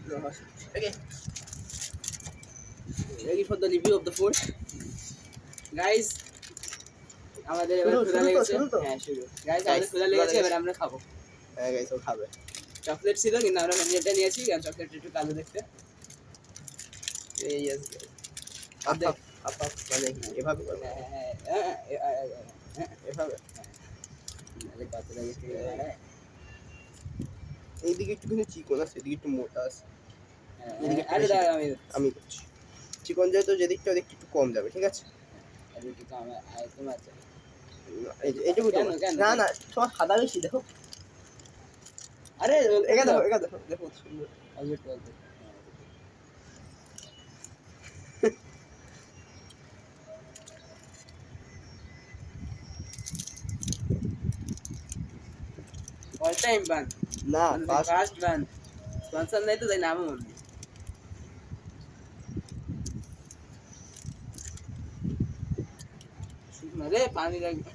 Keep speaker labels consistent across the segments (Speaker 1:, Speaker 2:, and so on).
Speaker 1: Okay, ready for the review of the food, guys. আমাদের এবার খোলা লেগেছে। হ্যাঁ শুরু গাইস, আমাদের খোলা লেগেছে, এবার আমরা খাবো।
Speaker 2: হ্যাঁ গাইস, ও খাবে।
Speaker 1: চকলেট ছিল কিন্তু আমরা ভ্যানিলাটা নিয়েছি, কারণ চকলেট একটু কালো দেখতে।
Speaker 2: এই ইয়েস গাইস, আপা মানে এভাবে করবে, এভাবে। এইদিকে একটু কিন্তু চিকন আছে, এদিকে একটু মোটা আছে। আমি করছি চিকন, যেহেতু যেদিকটা ওদিকটা একটু কম যাবে, ঠিক আছে? এইটুকু না না, তোমার সাদা বেশি, দেখো।
Speaker 1: আরে
Speaker 2: এগা দেখো, এগা দেখো, দেখো সুন্দর।
Speaker 1: অল টাইম বান
Speaker 2: না,
Speaker 1: ফার্স্ট বান, স্পন্সর নাই তো, তাই নামও মনে নেই। শুকনো রে, পানি লাগবে।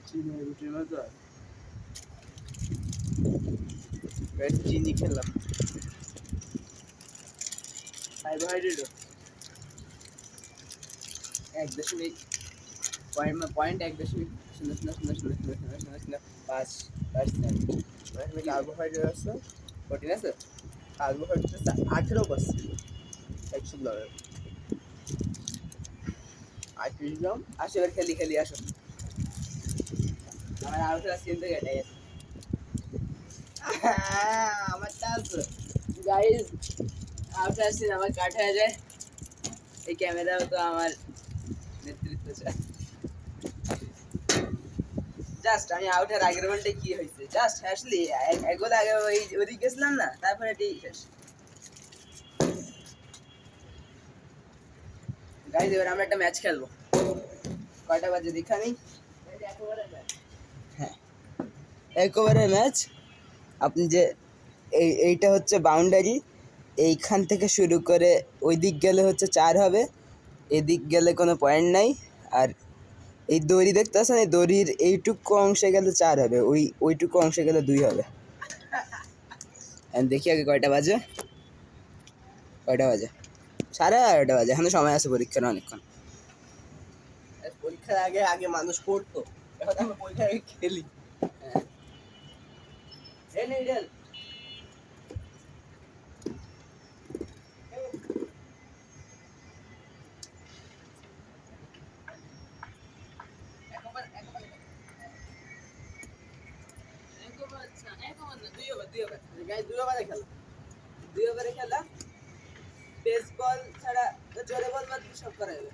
Speaker 1: চিনি রুটির মতো
Speaker 2: চিনি খেলাম,
Speaker 1: কার্বোহাইড্রেট 1.1.5%।
Speaker 2: কার্বোহাইড্রেট আছে,
Speaker 1: প্রোটিন আছে,
Speaker 2: কার্বোহাইড্রেট আছে 18%, 100 গ্রামের 38 গ্রাম।
Speaker 1: আসলে খেলি খেলি আসো, আমার আউটটা চিনতে কেটে গেছে। আমারটা আছে গাইস, আউটটা আসছে, আমার কাট হয়ে যায়। এই ক্যামেরাও তো আমার নেতৃত্ব চায়। জাস্ট আমি আউটের আগের বলটা কি হয়েছে, জাস্ট আসলে এক গোল আগে ওই ওদিকে গেছিলাম না, তারপরে এটাই শেষ। গাইস এবার আমরা একটা ম্যাচ খেলবো, কয়টা বাজে দেখা নেই। হ্যাঁ, এক ওভারের ম্যাচ। আপনি যে এইটা হচ্ছে বাউন্ডারি, এইখান থেকে শুরু করে ওই দিক গেলে হচ্ছে 4 হবে, এদিক গেলে কোনো পয়েন্ট নাই। আর এই দড়ি দেখতে পাচ্ছেন, এই দড়ির এইটুকু অংশে গেলে 4 হবে, ওইটুকু অংশে গেলে 2 হবে। দেখি আগে কয়টা বাজে, 11:30 বাজে, এখনো সময় আছে পরীক্ষার অনেকক্ষণ।
Speaker 2: পরীক্ষার আগে আগে মানুষ পড়তো, এখন আমরা পরীক্ষার আগে খেলি।
Speaker 1: দুই ওভারে খেলা, পেস বল ছাড়া জোরে বল বাদ সব করা যাবে।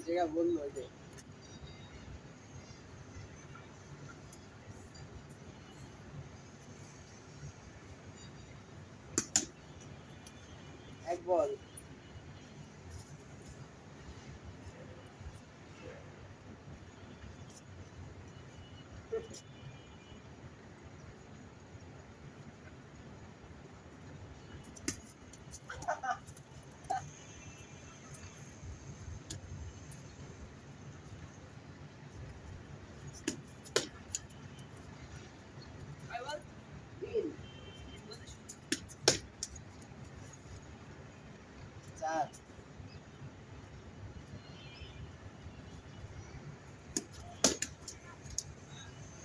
Speaker 1: জায়গা বললো যে এক বল, চার,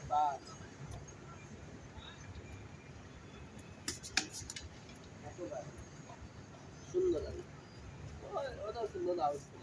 Speaker 1: পাঁচ, সুন্দর, ওটাও সুন্দর আউট ছিল।